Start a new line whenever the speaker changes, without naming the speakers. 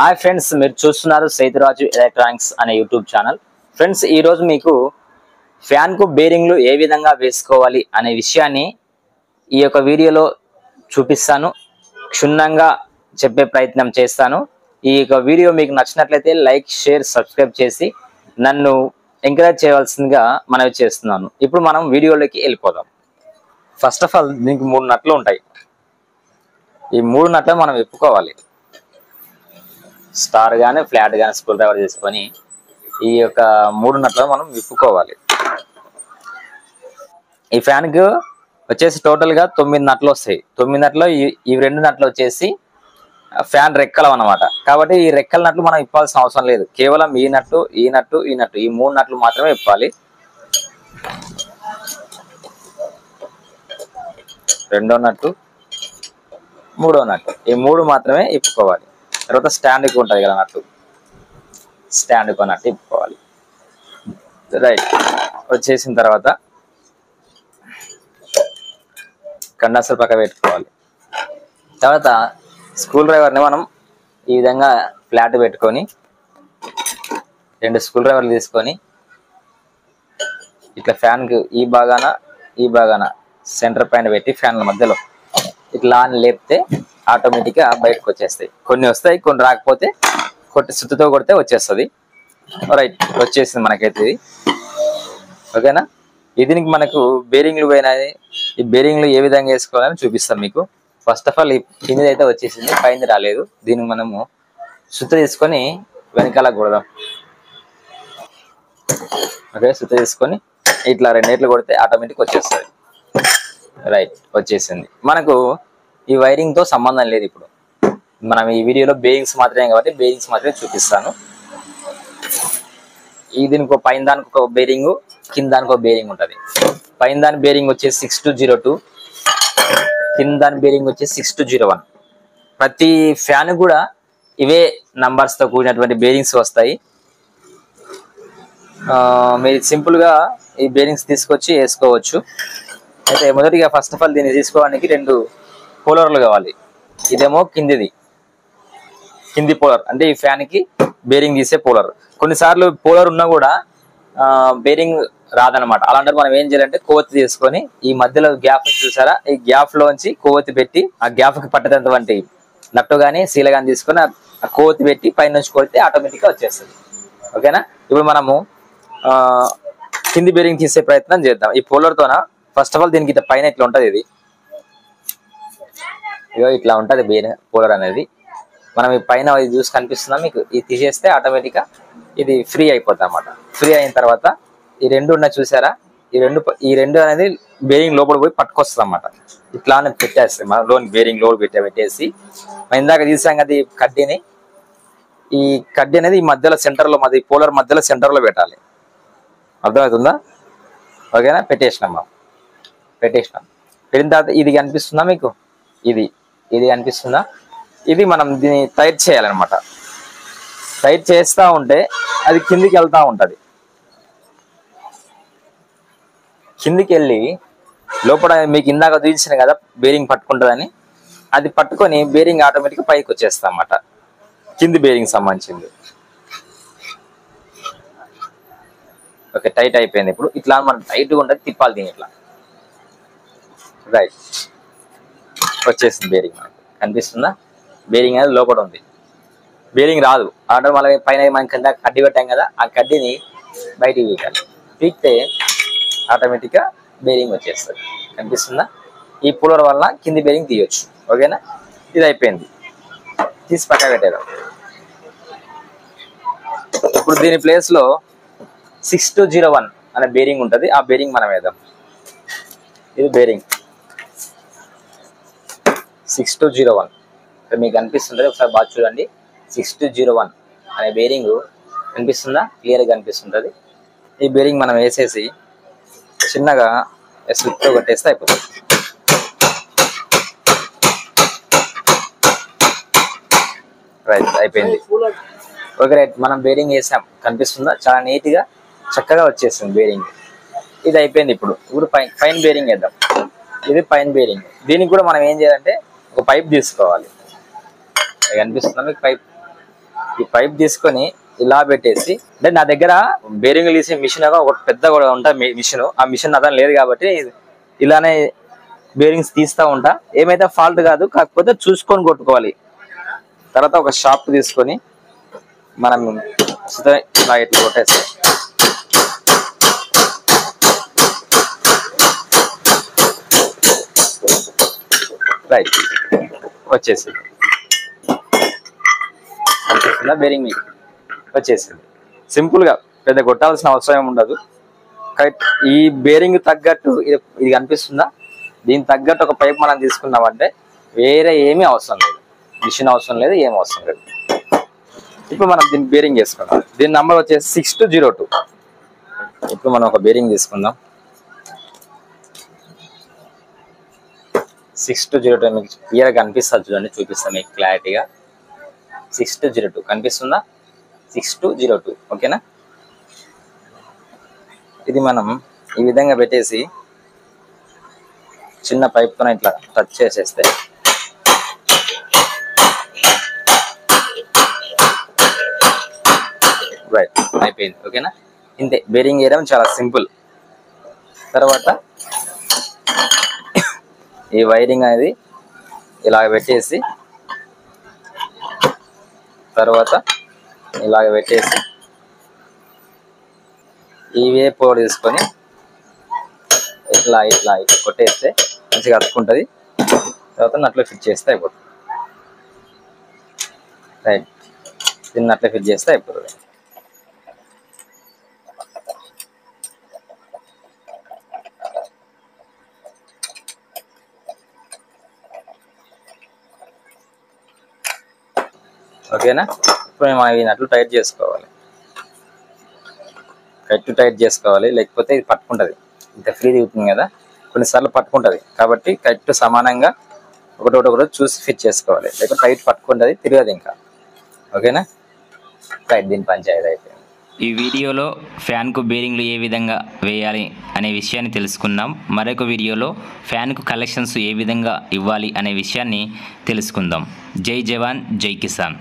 Hi friends, మీరు చూస్తున్నారు Sethuraju electronics అనే యూట్యూబ్ ఛానల్. ఫ్రెండ్స్, ఈరోజు మీకు ఫ్యాన్కు బేరింగ్లు ఏ విధంగా వేసుకోవాలి అనే విషయాన్ని ఈ యొక్క వీడియోలో చూపిస్తాను. క్షుణ్ణంగా చెప్పే ప్రయత్నం చేస్తాను. ఈ యొక్క వీడియో మీకు నచ్చినట్లయితే లైక్, షేర్, సబ్స్క్రైబ్ చేసి నన్ను ఎంకరేజ్ చేయవలసిందిగా మనవి చేస్తున్నాను. ఇప్పుడు మనం వీడియోలోకి వెళ్ళిపోదాం. ఫస్ట్ ఆఫ్ ఆల్ దీనికి 3 నట్లు ఉంటాయి. ఈ 3 నట్లు మనం విప్పుకోవాలి. స్టార్ గానీ ఫ్లాట్ గానీ స్క్రూ డ్రైవర్ చేసుకొని ఈ యొక్క 3 నట్లు మనం విప్పుకోవాలి. ఈ ఫ్యాన్ కు వచ్చేసి టోటల్ గా 9 నట్లు వస్తాయి. 9 నట్లు ఈ 2 నట్లు వచ్చేసి ఫ్యాన్ రెక్కలు అన్నమాట. కాబట్టి ఈ రెక్కల నట్లు మనం ఇప్పాల్సిన అవసరం లేదు. కేవలం ఈ నట్టు, ఈ నట్టు, ఈ నట్టు, ఈ 3 నట్లు మాత్రమే ఇప్పాలి. రెండో నట్టు, మూడో నట్టు, ఈ 3 మాత్రమే ఇప్పుకోవాలి. తర్వాత స్టాండ్కి ఉంటుంది కదా నట్టు, స్టాండ్కి నట్టు ఇప్పుకోవాలి. రైట్. వచ్చేసిన తర్వాత కండెన్సర్ పక్క పెట్టుకోవాలి. తర్వాత స్క్రూ డ్రైవర్ని మనం ఈ విధంగా ఫ్లాట్ పెట్టుకొని 2 స్క్రూ డ్రైవర్లు తీసుకొని ఇట్లా ఫ్యాన్కి ఈ భాగాన సెంటర్ పైన పెట్టి ఫ్యాన్ల మధ్యలో ఇట్లా అని లేపితే ఆటోమేటిక్గా బయటకు వచ్చేస్తాయి. కొన్ని వస్తాయి, కొన్ని రాకపోతే సుత్తుతో కొడితే వచ్చేస్తుంది. రైట్, వచ్చేసింది మనకైతే ఇది. ఓకేనా? దీనికి మనకు బేరింగ్లు పోయినాయి. ఈ బేరింగ్లు ఏ విధంగా వేసుకోవాలని చూపిస్తాం మీకు. ఫస్ట్ ఆఫ్ ఆల్ ఈ కింది అయితే వచ్చేసింది, పైన రాలేదు. దీనికి మనము సుత్త తీసుకొని వెనకాల కొడదాం. ఓకే, సుత్త తీసుకొని ఇట్లా 2 కొడితే ఆటోమేటిక్ వచ్చేస్తుంది. రైట్, వచ్చేసింది. మనకు ఈ వైరింగ్ తో సంబంధం లేదు. ఇప్పుడు మనం ఈ వీడియోలో బేరింగ్స్ మాత్రమే కాబట్టి బేరింగ్స్ మాత్రమే చూపిస్తాను. దీనికి పైన దానికి ఒక బేరింగ్, కింద దానికి ఒక బేరింగ్ ఉంటుంది. పైన దాని బేరింగ్ వచ్చేసి 6202, కింద దాని బేరింగ్ వచ్చేసి 6201. ప్రతి ఫ్యాన్ కూడా ఇవే నంబర్స్ తో కూడినటువంటి బేరింగ్స్ వస్తాయి. మీరు సింపుల్ గా ఈ బేరింగ్స్ తీసుకొచ్చి వేసుకోవచ్చు. అయితే మొదటిగా ఫస్ట్ ఆఫ్ ఆల్ దీన్ని తీసుకోవడానికి 2 పోలర్లు కావాలి. ఇదేమో కింది పోలర్, అంటే ఈ ఫ్యాన్ కి బేరింగ్ తీసే పోలర్. కొన్నిసార్లు పోలర్ ఉన్నా కూడా బేరింగ్ రాదనమాట. అలాంటి మనం ఏం చేయాలంటే కొవ్వొత్తి తీసుకొని ఈ మధ్యలో గ్యాప్ చూసారా, ఈ గ్యాప్ లోంచి కొవ్వొత్తి పెట్టి ఆ గ్యాప్ కి పట్టేటటువంటి నట్టు గానీ సీల గానీ తీసుకొని ఆ కొవ్వొత్తి పెట్టి పైన నుంచి కొడితే ఆటోమేటిక్ గా వచ్చేస్తుంది. ఓకేనా? ఇప్పుడు మనము కింది బేరింగ్ తీసే ప్రయత్నం చేద్దాం. ఈ పోలర్ తోన ఫస్ట్ ఆఫ్ ఆల్ దీనికి ఇట్లా పైన ఇట్లా ఉంటది. ఇట్లా ఉంటది పోలర్ అనేది. మనం ఈ పైన ఇది చూసి కనిపిస్తుందా మీకు? ఇది తీసేస్తే ఆటోమేటిక్ గా ఇది ఫ్రీ అయిపోతుంది అన్నమాట. ఫ్రీ అయిన తర్వాత ఈ 2 ఉన్నాయి చూసారా, ఈ రెండు అనేది బేరింగ్ లోపల పోయి పట్టుకొస్తుంది అన్నమాట. ఇట్లా పెట్టేస్తాయి మనం లోన్ బేరింగ్ లోడ్ పెట్టేసి మనం ఇందాక తీసాం కదా ఈ కడ్డీని. ఈ కడ్డీ అనేది ఈ మధ్యలో సెంటర్ లో, ఈ పోలర్ మధ్యలో సెంటర్ లో పెట్టాలి. అర్థమవుతుందా? ఓకేనా? పెట్టేసినాం. పెట్టిన తర్వాత ఇది కనిపిస్తుందా మీకు? ఇది కనిపిస్తుందా? ఇది మనం దీన్ని టైట్ చేయాలన్నమాట. టైట్ చేస్తూ ఉంటే అది కిందికి వెళ్తూ ఉంటుంది. కిందికి వెళ్ళి లోపల మీకు ఇందాక చూపించిన కదా బేరింగ్ పట్టుకుంటుందని, అది పట్టుకొని బేరింగ్ ఆటోమేటిక్గా పైకి వచ్చేస్తా అన్నమాట. కింది బేరింగ్ సంబంధించింది. ఓకే, టైట్ అయిపోయింది. ఇప్పుడు ఇట్లా మనం టైట్గా ఉంటుంది, తిప్పాలి దీన్ని ఇట్లా. రైట్, వచ్చేసింది బేరింగ్. మనకు కనిపిస్తుందా? బేరింగ్ అనేది లోపల ఉంది. బేరింగ్ రాదు ఆటో. మళ్ళీ పైన మనం కింద కడ్డీ పెట్టాం కదా, ఆ కడ్డీని బయటికి పీకాలి. పీకితే ఆటోమేటిక్గా బేరింగ్ వచ్చేస్తుంది. కనిపిస్తుందా? ఈ పులర్ వల్ల కింది బేరింగ్ తీయొచ్చు. ఓకేనా? ఇది అయిపోయింది, తీసి పక్క పెట్టేద్దాం. ఇప్పుడు దీని ప్లేస్ లో 6201 అనే బేరింగ్ ఉంటుంది. ఆ బేరింగ్ మనం వేద్దాం. ఇది బేరింగ్ 6201 మీకు కనిపిస్తుంటుంది. ఒకసారి బాగా చూడండి. 6201 అనే బేరింగ్ కనిపిస్తుందా? క్లియర్గా కనిపిస్తుంటుంది. ఈ బేరింగ్ మనం వేసేసి చిన్నగా స్లిప్తో కొట్టేస్తే అయిపోతుంది. రైట్, అయిపోయింది. Okay, right. మనం బేరింగ్ వేసాం, కనిపిస్తుందా? చాలా నీట్గా చక్కగా వచ్చేస్తుంది బేరింగ్. ఇది అయిపోయింది. ఇప్పుడు పైన బేరింగ్ వేద్దాం. ఇది పైన బేరింగ్. దీనికి కూడా మనం ఏం చేయాలంటే ఒక పైప్ తీసుకోవాలి. కనిపిస్తుందా మీకు? పైప్ ఈ పైప్ తీసుకొని ఇలా పెట్టేసి, అంటే నా దగ్గర బేరింగ్ తీసే మిషన్ ఒక పెద్ద కూడా ఉంటుంది మిషన్. ఆ మిషన్ అతను లేదు కాబట్టి ఇలానే బేరింగ్స్ తీస్తూ ఉంటా. ఏమైతే ఫాల్ట్ కాదు, కాకపోతే చూసుకొని కొట్టుకోవాలి. తర్వాత ఒక షాప్ తీసుకొని మనం ఇలా ఇట్లా కొట్టేసి రైట్ వచ్చేసింది. బేరింగ్ మీకు వచ్చేసింది. సింపుల్గా పెద్ద కొట్టాల్సిన అవసరం ఉండదు. కరెక్ట్. ఈ బేరింగ్ తగ్గట్టు ఇది కనిపిస్తుందా, దీనికి తగ్గట్టు ఒక పైప్ మనం తీసుకున్నామంటే వేరే ఏమీ అవసరం లేదు, మిషన్ అవసరం లేదు, ఏం అవసరం లేదు. ఇప్పుడు మనం దీన్ని బేరింగ్ చేసుకుందాం. దీని నంబర్ వచ్చేసి 6202. ఇప్పుడు మనం ఒక బేరింగ్ తీసుకుందాం. 6202 మీకు క్లియర్గా కనిపిస్తుంది చూడండి, చూపిస్తాను మీకు క్లారిటీగా. 6202 కనిపిస్తుందా? 6202 ఓకేనా. ఇది మనం ఈ విధంగా పెట్టేసి చిన్న పైప్తో ఇట్లా టచ్ చేసేస్తే రైట్ అయిపోయింది. ఓకేనా. ఇంతే, బేరింగ్ వేయడం చాలా సింపుల్. తర్వాత ఈ వైరింగ్ అనేది ఇలాగ పెట్టేసి, తర్వాత ఇలాగ పెట్టేసి ఇవే పోర్ తీసుకొని ఇట్లా ఇట్లా ఇట్లా కొట్టేస్తే మంచిగా అతుక్కుంటుంది. తర్వాత నట్లో ఫిట్ చేస్తే అయిపోతుంది. రైట్, దీన్ని నట్లో ఫిట్ చేస్తే అయిపోతుంది. ఓకేనా. ఇప్పుడు మేము అవి నట్లు టైట్ చేసుకోవాలి, టైట్ చేసుకోవాలి, లేకపోతే ఇది పట్టుకుంటుంది. ఇంత ఫ్రీ దిగుతుంది కదా, కొన్నిసార్లు పట్టుకుంటుంది. కాబట్టి కరెక్ట్ సమానంగా ఒకటి చూసి ఫిట్ చేసుకోవాలి, లేకపోతే టైట్ పట్టుకుంటుంది, తిరగదు ఇంకా. ఓకేనా. రైట్, దీని పంచాయతీ అయిపోయింది.
ఈ వీడియోలో ఫ్యాన్కు బేరింగ్లు ఏ విధంగా వేయాలి అనే విషయాన్ని తెలుసుకుందాం. మరొక వీడియోలో ఫ్యాన్కు కలెక్షన్స్ ఏ విధంగా ఇవ్వాలి అనే విషయాన్ని తెలుసుకుందాం. జై జవాన్, జై కిసాన్.